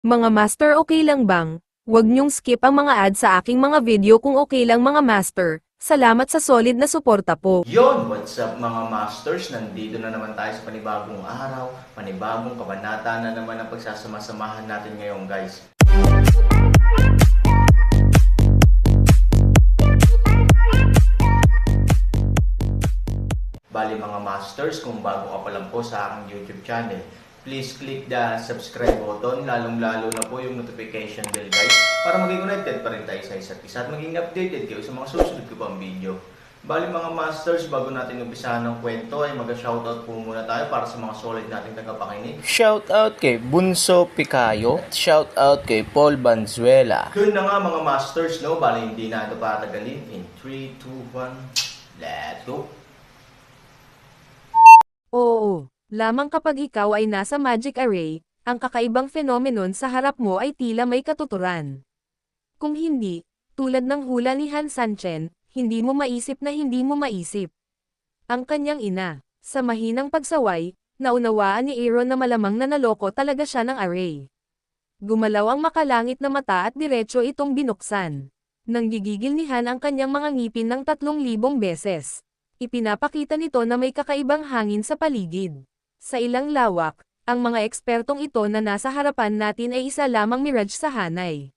Mga master, okay lang bang? Huwag niyong skip ang mga ad sa aking mga video kung okay lang mga master. Salamat sa solid na suporta po. Yon, what's up mga masters? Nandito na naman tayo sa panibagong araw, panibagong kabanata na naman ang pagsasama-samahan natin ngayon guys. Bali mga masters, kung bago ka pa lang po sa aking YouTube channel, please click the subscribe button, lalong-lalo na po yung notification bell guys, para maging connected pa rin tayo sa isa't isa at maging updated kayo sa mga susunod ko pang video. Bali mga masters, bago natin umpisahan ng kwento ay mag-shoutout po muna tayo para sa mga solid nating tagapakinig. Shoutout kay Bunso Picayo, shoutout kay Paul Banzuela. Yun na nga mga masters, no? Bali hindi na ito patagalin. In 3, 2, 1, let's go! Oo, lamang kapag ikaw ay nasa magic array, ang kakaibang phenomenon sa harap mo ay tila may katuturan. Kung hindi, tulad ng hula ni Han Sanchen, hindi mo maisip na hindi mo maisip. Ang kanyang ina, sa mahinang pagsaway, naunawaan ni Aaron na malamang na naloko talaga siya ng array. Gumalaw ang makalangit na mata at diretso itong binuksan. Nang gigigil ni Han ang kanyang mga ngipin ng 3,000 beses. Ipinapakita nito na may kakaibang hangin sa paligid. Sa ilang lawak, ang mga ekspertong ito na nasa harapan natin ay isa lamang mirage sa hanay.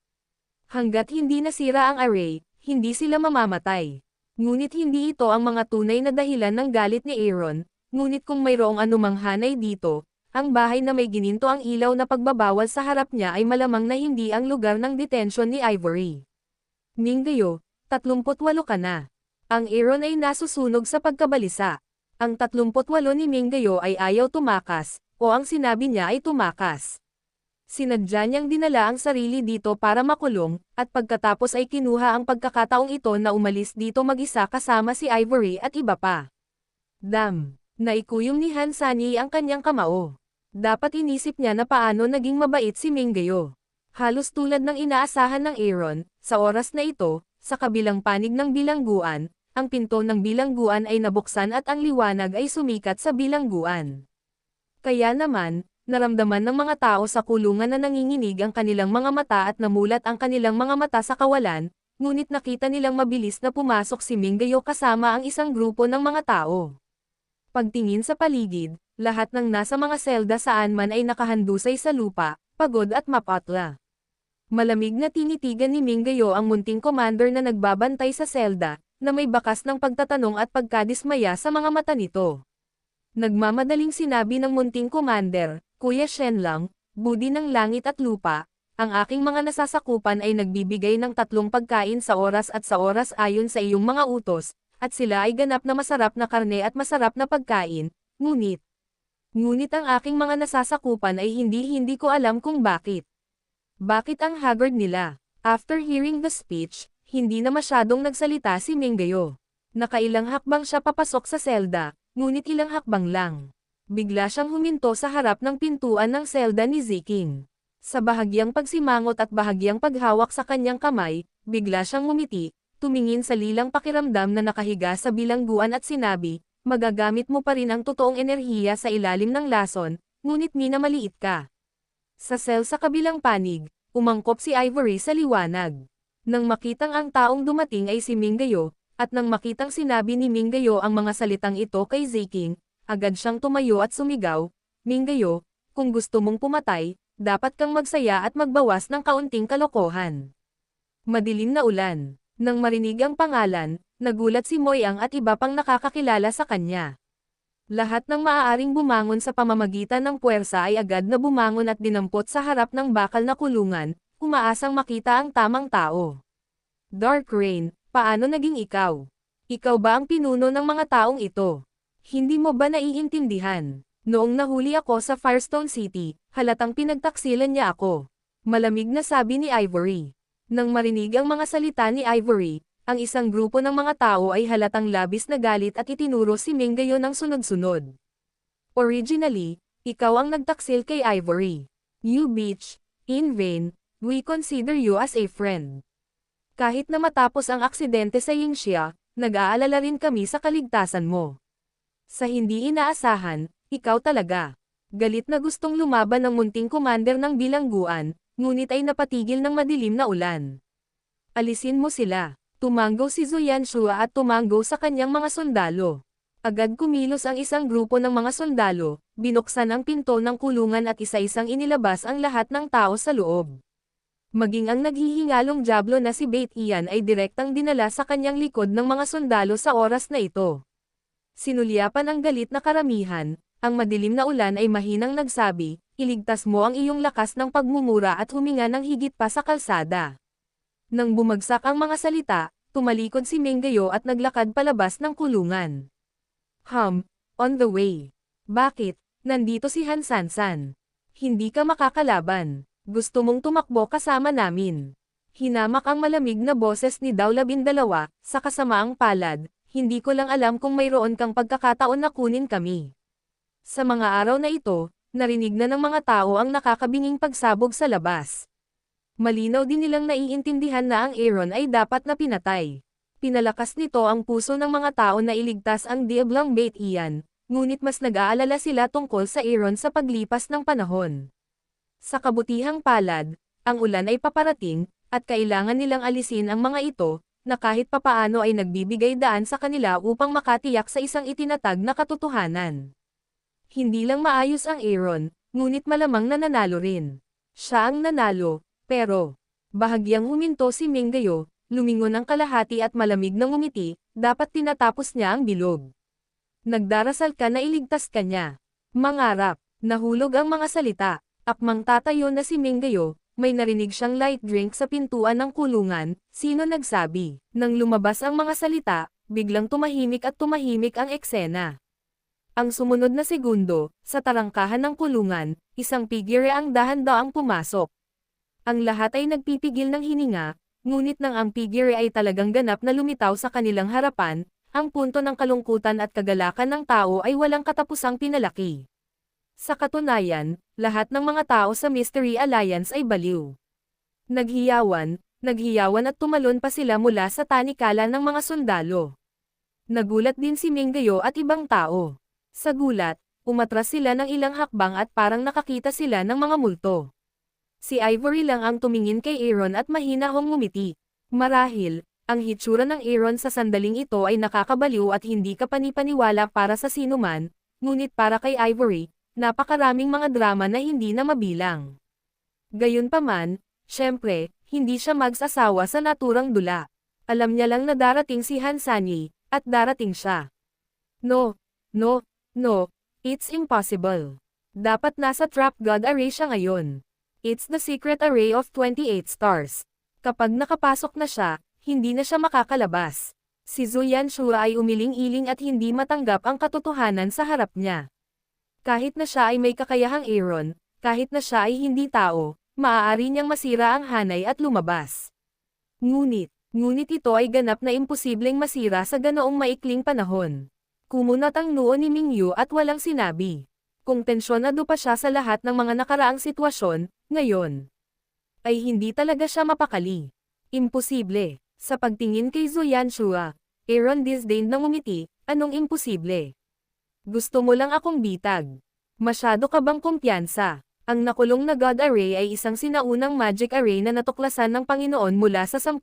Hanggat hindi nasira ang array, hindi sila mamamatay. Ngunit hindi ito ang mga tunay na dahilan ng galit ni Aaron, ngunit kung mayroong anumang hanay dito, ang bahay na may gininto ang ilaw na pagbabawal sa harap niya ay malamang na hindi ang lugar ng detention ni Ivory. Minggayo, 38 ka na. Ang Aaron ay nasusunog sa pagkabalisa. Ang 38 ni Minggayo ay ayaw tumakas, o ang sinabi niya ay tumakas. Sinadya niyang dinala ang sarili dito para makulong, at pagkatapos ay kinuha ang pagkakataong ito na umalis dito mag-isa kasama si Ivory at iba pa. Naikuyom ni Han Sanyi ang kanyang kamao. Dapat inisip niya na paano naging mabait si Minggayo. Halos tulad ng inaasahan ng Aaron, sa oras na ito, sa kabilang panig ng bilangguan, ang pinto ng bilangguan ay nabuksan at ang liwanag ay sumikat sa bilangguan. Kaya naman, naramdaman ng mga tao sa kulungan na nanginginig ang kanilang mga mata at namulat ang kanilang mga mata sa kawalan, ngunit nakita nilang mabilis na pumasok si Minggayo kasama ang isang grupo ng mga tao. Pagtingin sa paligid, lahat ng nasa mga selda saan man ay nakahandusay sa lupa, pagod at mapatla. Malamig na tinitigan ni Minggayo ang munting commander na nagbabantay sa selda, na may bakas ng pagtatanong at pagkadismaya sa mga mata nito. Nagmamadaling sinabi ng munting commander, Kuya Shenlang, budi ng langit at lupa, ang aking mga nasasakupan ay nagbibigay ng 3 pagkain sa oras ayon sa iyong mga utos, at sila ay ganap na masarap na karne at masarap na pagkain, ngunit ang aking mga nasasakupan ay hindi ko alam kung bakit. Bakit ang haggard nila? After hearing the speech, hindi na masyadong nagsalita si Minggayo. Nakailang hakbang siya papasok sa selda, ngunit ilang hakbang lang. Bigla siyang huminto sa harap ng pintuan ng selda ni Ziking. Sa bahagyang pagsimangot at bahagyang paghawak sa kanyang kamay, bigla siyang ngumiti, tumingin sa lilang pakiramdam na nakahiga sa bilangguan at sinabi, magagamit mo pa rin ang totoong enerhiya sa ilalim ng lason, ngunit minamaliit ka. Sa cell sa kabilang panig, umangkop si Ivory sa liwanag. Nang makitang ang taong dumating ay si Minggayo, at nang makitang sinabi ni Minggayo ang mga salitang ito kay Ziking, agad siyang tumayo at sumigaw, Minggayo, kung gusto mong pumatay, dapat kang magsaya at magbawas ng kaunting kalokohan. Madilim na ulan. Nang marinig ang pangalan, nagulat si Moyang at iba pang nakakakilala sa kanya. Lahat ng maaaring bumangon sa pamamagitan ng puwersa ay agad na bumangon at dinampot sa harap ng bakal na kulungan, umaasang makita ang tamang tao. Dark Rain, paano naging ikaw? Ikaw ba ang pinuno ng mga taong ito? Hindi mo ba naiintindihan? Noong nahuli ako sa Firestone City, halatang pinagtaksilan niya ako. Malamig na sabi ni Ivory. Nang marinig ang mga salita ni Ivory, ang isang grupo ng mga tao ay halatang labis na galit at itinuro si Minggayo ng sunod-sunod. Originally, ikaw ang nagtaksil kay Ivory. You bitch, in vain, we consider you as a friend. Kahit na matapos ang aksidente sa Yingxia, nag-aalala rin kami sa kaligtasan mo. Sa hindi inaasahan, ikaw talaga. Galit na gustong lumaban ng munting commander ng bilangguan, ngunit ay napatigil ng madilim na ulan. Alisin mo sila. Tumanggo si Zhu Yanshua at tumanggo sa kanyang mga sundalo. Agad kumilos ang isang grupo ng mga sundalo, binuksan ang pinto ng kulungan at isa-isang inilabas ang lahat ng tao sa loob. Maging ang naghihingalong Diablo na si Bait Ian ay direktang dinala sa kanyang likod ng mga sundalo sa oras na ito. Sinulyapan ang galit na karamihan, ang madilim na ulan ay mahinang nagsabi, iligtas mo ang iyong lakas ng pagmumura at huminga ng higit pa sa kalsada. Nang bumagsak ang mga salita, tumalikod si Menggayo at naglakad palabas ng kulungan. On the way. Bakit? Nandito si Han Sansan. Hindi ka makakalaban. Gusto mong tumakbo kasama namin. Hinamak ang malamig na boses ni Dao 12, sa kasamaang palad, hindi ko lang alam kung mayroon kang pagkakataon na kunin kami. Sa mga araw na ito, narinig na ng mga tao ang nakakabinging pagsabog sa labas. Malinaw din nilang naiintindihan na ang Aaron ay dapat na pinatay. Pinalakas nito ang puso ng mga tao na iligtas ang Diablang Bait Ian, ngunit mas nag-aalala sila tungkol sa Aaron sa paglipas ng panahon. Sa kabutihang palad, ang ulan ay paparating, at kailangan nilang alisin ang mga ito, na kahit papaano ay nagbibigay daan sa kanila upang makatiyak sa isang itinatag na katotohanan. Hindi lang maayos ang Aaron, ngunit malamang nananalo rin. Siya ang nanalo, pero bahagyang huminto si Menggayo, lumingon ang kalahati at malamig na ngumiti, dapat tinatapos niya ang bilog. Nagdarasal ka na iligtas ka niya. Mangarap, nahulog ang mga salita. Akmang tatayo na si Menggayo, may narinig siyang light drink sa pintuan ng kulungan, sino nagsabi? Nang lumabas ang mga salita, biglang tumahimik ang eksena. Ang sumunod na segundo, sa tarangkahan ng kulungan, isang figure ang dahan-daang pumasok. Ang lahat ay nagpipigil ng hininga, ngunit nang ang figure ay talagang ganap na lumitaw sa kanilang harapan, ang punto ng kalungkutan at kagalakan ng tao ay walang katapusang pinalaki. Sa katunayan, lahat ng mga tao sa Mystery Alliance ay baliw. Naghiyawan at tumalon pa sila mula sa tanikala ng mga sundalo. Nagulat din si Menggayo at ibang tao. Sa gulat, umatras sila ng ilang hakbang at parang nakakita sila ng mga multo. Si Ivory lang ang tumingin kay Aaron at mahinahong ngumiti. Marahil, ang hitsura ng Aaron sa sandaling ito ay nakakabaliw at hindi kapanipaniwala para sa sinuman, ngunit para kay Ivory, napakaraming mga drama na hindi na mabilang. Gayunpaman, syempre, hindi siya magsasawa sa naturang dula. Alam niya lang na darating si Han Sanyi, at darating siya. No, it's impossible. Dapat nasa Trap God Array siya ngayon. It's the secret array of 28 stars. Kapag nakapasok na siya, hindi na siya makakalabas. Si Zhu Yanshua ay umiling-iling at hindi matanggap ang katotohanan sa harap niya. Kahit na siya ay may kakayahang Aaron, kahit na siya ay hindi tao, maaari niyang masira ang hanay at lumabas. Ngunit ito ay ganap na imposibleng masira sa ganoong maikling panahon. Kumunat ang noo ni Mingyu at walang sinabi. Kung tensyonado pa siya sa lahat ng mga nakaraang sitwasyon, ngayon ay hindi talaga siya mapakali. Imposible. Sa pagtingin kay Zhu Yanshua, Aaron disdained na ngumiti, anong imposible? Gusto mo lang akong bitag. Masyado ka bang kumpiyansa? Ang nakulong na God Array ay isang sinaunang magic array na natuklasan ng Panginoon mula sa 10,000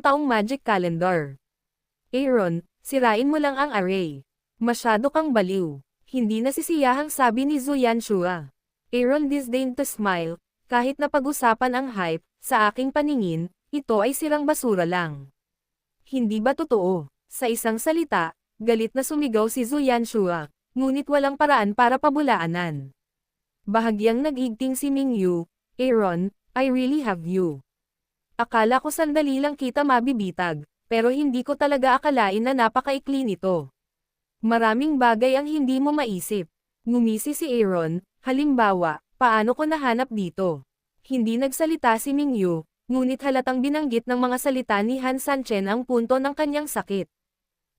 taong magic calendar. Aaron, sirain mo lang ang array. Masyado kang baliw. Hindi nasisiyahang sabi ni Zhu Yanshua. Aaron disdained to smile, kahit na pag-usapan ang hype, sa aking paningin, ito ay sirang basura lang. Hindi ba totoo? Sa isang salita, galit na sumigaw si Zhu Yanshua. Ngunit walang paraan para pabulaanan. Bahagyang nag-igting si Mingyu, Aaron, I really have you. Akala ko sandali lang kita mabibitag, pero hindi ko talaga akalain na napakaikli nito. Maraming bagay ang hindi mo maisip. Ngumisi si Aaron, halimbawa, paano ko nahanap dito? Hindi nagsalita si Mingyu, ngunit halatang binanggit ng mga salita ni Han Sanchen ang punto ng kanyang sakit.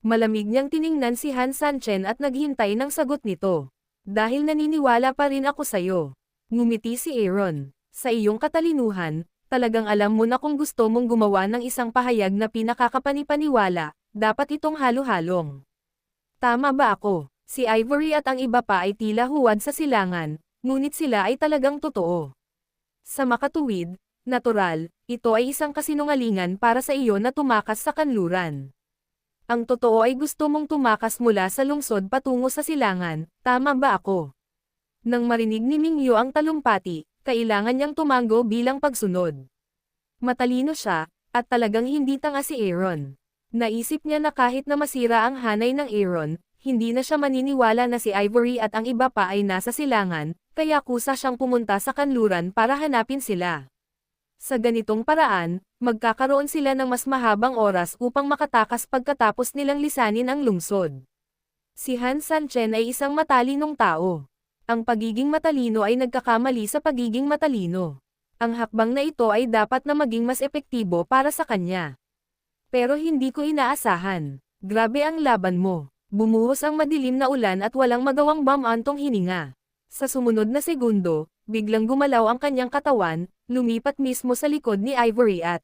Malamig niyang tiningnan si Han Sanchen at naghintay ng sagot nito. Dahil naniniwala pa rin ako sa'yo. Ngumiti si Aaron. Sa iyong katalinuhan, talagang alam mo na kung gusto mong gumawa ng isang pahayag na pinakakapanipaniwala, dapat itong halo-halong. Tama ba ako? Si Ivory at ang iba pa ay tila huwad sa silangan, ngunit sila ay talagang totoo. Sa makatuwid, natural, ito ay isang kasinungalingan para sa iyo na tumakas sa kanluran. Ang totoo ay gusto mong tumakas mula sa lungsod patungo sa silangan, tama ba ako? Nang marinig ni Mingyu ang talumpati, kailangan niyang tumango bilang pagsunod. Matalino siya, at talagang hindi tanga si Aaron. Naisip niya na kahit na masira ang hanay ng Aaron, hindi na siya maniniwala na si Ivory at ang iba pa ay nasa silangan, kaya kusa siyang pumunta sa kanluran para hanapin sila. Sa ganitong paraan, magkakaroon sila ng mas mahabang oras upang makatakas pagkatapos nilang lisanin ang lungsod. Si Han Sanchen ay isang matalinong tao. Ang pagiging matalino ay nagkakamali sa pagiging matalino. Ang hakbang na ito ay dapat na maging mas epektibo para sa kanya. Pero hindi ko inaasahan. Grabe ang laban mo. Bumuhos ang madilim na ulan at walang magawang bumantong hininga. Sa sumunod na segundo, biglang gumalaw ang kanyang katawan, lumipat mismo sa likod ni Ivory at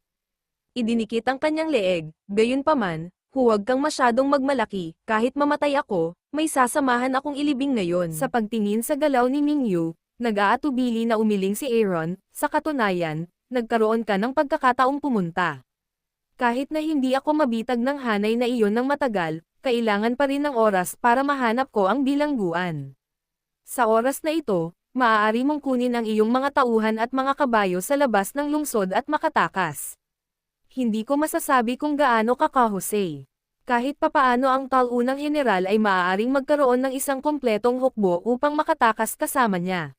idinikit ang kanyang leeg. Gayunpaman, huwag kang masyadong magmalaki, kahit mamatay ako, may sasamahan akong ilibing ngayon. Sa pagtingin sa galaw ni Mingyu, nag-aatubili na umiling si Aaron, sa katunayan, nagkaroon ka ng pagkakataong pumunta. Kahit na hindi ako mabitag ng hanay na iyon ng matagal, kailangan pa rin ng oras para mahanap ko ang bilangguan. Sa oras na ito, maaari mong kunin ang iyong mga tauhan at mga kabayo sa labas ng lungsod at makatakas. Hindi ko masasabi kung gaano ka kahusay. Kahit papaano ang talunang general ay maaaring magkaroon ng isang kompletong hukbo upang makatakas kasama niya.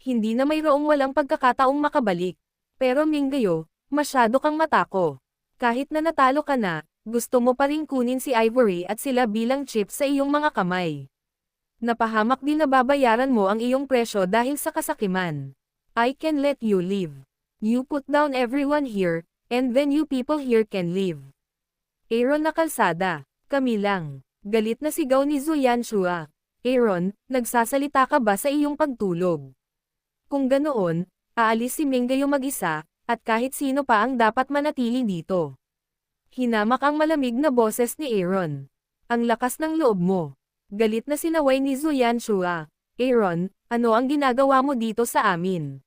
Hindi na mayroong walang pagkakataong makabalik. Pero Minggayo, masyado kang matako. Kahit na natalo ka na, gusto mo pa rin kunin si Ivory at sila bilang chip sa iyong mga kamay. Napahamak din na babayaran mo ang iyong presyo dahil sa kasakiman. I can let you leave. You put down everyone here, and then you people here can leave. Aaron na kalsada. Kami lang. Galit na sigaw ni Zuyan Shua. Aaron, nagsasalita ka ba sa iyong pagtulog? Kung ganoon, aalis si Minggayo mag-isa, at kahit sino pa ang dapat manatili dito. Hinamak ang malamig na boses ni Aaron. Ang lakas ng loob mo. Galit na sinaway ni Zuyan Shua. Aaron, ano ang ginagawa mo dito sa amin?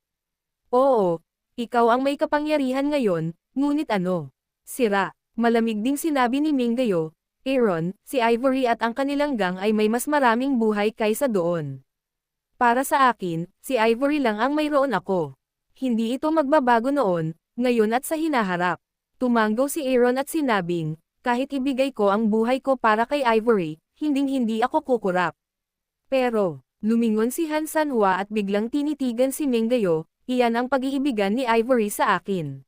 Oo, ikaw ang may kapangyarihan ngayon, ngunit ano? Sira. Malamig ding sinabi ni Minggayo. Aaron, si Ivory at ang kanilang gang ay may mas maraming buhay kaysa doon. Para sa akin, si Ivory lang ang mayroon ako. Hindi ito magbabago noon, ngayon at sa hinaharap. Tumanggaw si Aaron at sinabing, kahit ibigay ko ang buhay ko para kay Ivory, hinding-hindi ako kukurap. Pero, lumingon si Han Sanhua at biglang tinitigan si Minggayo, iyan ang pag-iibigan ni Ivory sa akin.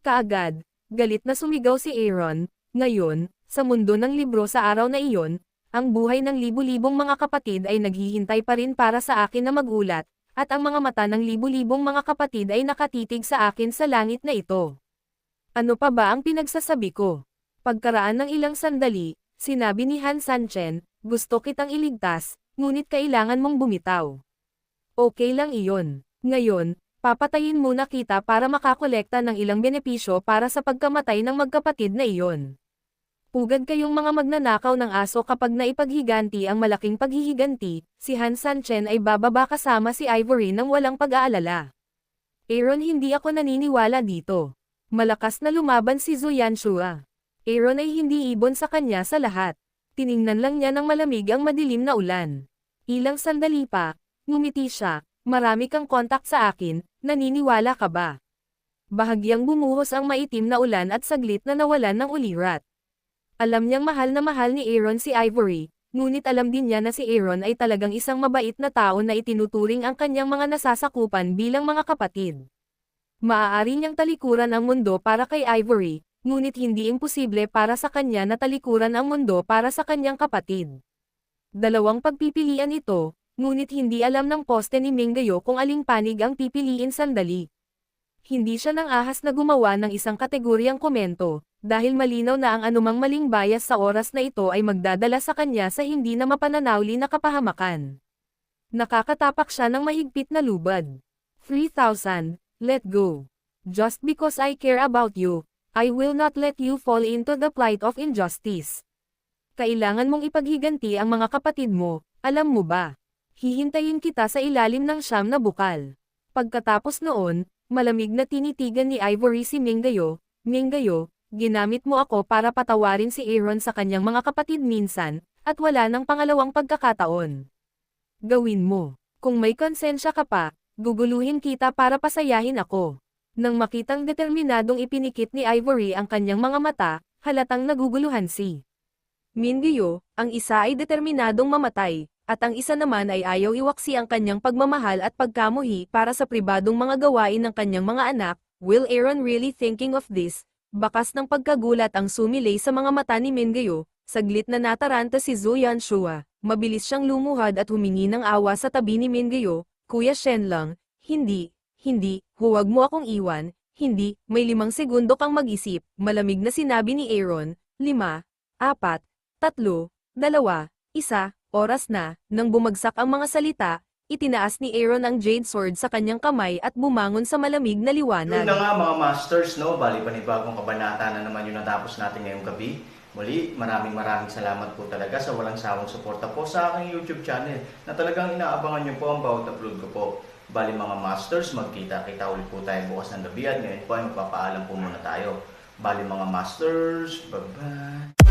Kaagad, galit na sumigaw si Aaron, ngayon, sa mundo ng libro sa araw na iyon, ang buhay ng libu-libong mga kapatid ay naghihintay pa rin para sa akin na magulat, at ang mga mata ng libu-libong mga kapatid ay nakatitig sa akin sa langit na ito. Ano pa ba ang pinagsasabi ko? Pagkaraan ng ilang sandali, sinabi ni Han Sanchen, gusto kitang iligtas, ngunit kailangan mong bumitaw. Okay lang iyon. Ngayon, papatayin muna kita para makakolekta ng ilang benepisyo para sa pagkamatay ng magkapatid na iyon. Pugad kayong mga magnanakaw ng aso kapag naipaghiganti ang malaking paghihiganti, si Han Sanchen ay bababa kasama si Ivory nang walang pag-aalala. Aaron, hindi ako naniniwala dito. Malakas na lumaban si Zuyan Shua. Aaron ay hindi ibon sa kanya sa lahat. Tiningnan lang niya ng malamig ang madilim na ulan. Ilang sandali pa, ngumiti siya, marami kang kontak sa akin, naniniwala ka ba? Bahagyang bumuhos ang maitim na ulan at saglit na nawalan ng ulirat. Alam niyang mahal na mahal ni Aaron si Ivory, ngunit alam din niya na si Aaron ay talagang isang mabait na tao na itinuturing ang kanyang mga nasasakupan bilang mga kapatid. Maaari niyang talikuran ang mundo para kay Ivory, ngunit hindi imposible para sa kanya na talikuran ang mundo para sa kanyang kapatid. Dalawang pagpipilian ito, ngunit hindi alam ng poste ni Minggayo kung aling panig ang pipiliin sandali. Hindi siya nang ahas na gumawa ng isang kategoryang komento, dahil malinaw na ang anumang maling bias sa oras na ito ay magdadala sa kanya sa hindi na mapananawli na kapahamakan. Nakakatapak siya ng mahigpit na lubad. 3,000, let go. Just because I care about you, I will not let you fall into the plight of injustice. Kailangan mong ipaghiganti ang mga kapatid mo, alam mo ba? Hihintayin kita sa ilalim ng siyam na bukal. Pagkatapos noon, malamig na tinitigan ni Ivory si Minggayo, Minggayo, ginamit mo ako para patawarin si Aaron sa kanyang mga kapatid minsan, at wala ng pangalawang pagkakataon. Gawin mo. Kung may konsensya ka pa, guguluhin kita para pasayahin ako. Nang makitang determinadong ipinikit ni Ivory ang kanyang mga mata, halatang naguguluhan si Minggayo, ang isa ay determinadong mamatay, at ang isa naman ay ayaw iwaksi ang kanyang pagmamahal at pagkamuhi para sa pribadong mga gawain ng kanyang mga anak. Will Aaron really thinking of this? Bakas ng pagkagulat ang sumilay sa mga mata ni Minggayo, saglit na nataranta si Zhou Yanshua. Mabilis siyang lumuhad at humingi ng awa sa tabi ni Minggayo. Kuya Shenlong, hindi, huwag mo akong iwan, hindi, may 5 segundo kang mag-isip, malamig na sinabi ni Aaron, 5, 4, 3, 2, 1, oras na. Nang bumagsak ang mga salita, itinaas ni Aaron ang Jade Sword sa kanyang kamay at bumangon sa malamig na Yun liwanag. na nga mga masters, no? Bali panibagong kabanata na naman yung natapos natin ngayong gabi. Muli, maraming salamat po talaga sa walang sawang suporta po sa aking YouTube channel na talagang inaabangan nyo po ang bawat upload ko po. Bali mga masters, magkita-kita ulit po tayo bukas ng gabi at ngayon po ay magpapaalam po muna tayo. Bali mga masters, bye-bye!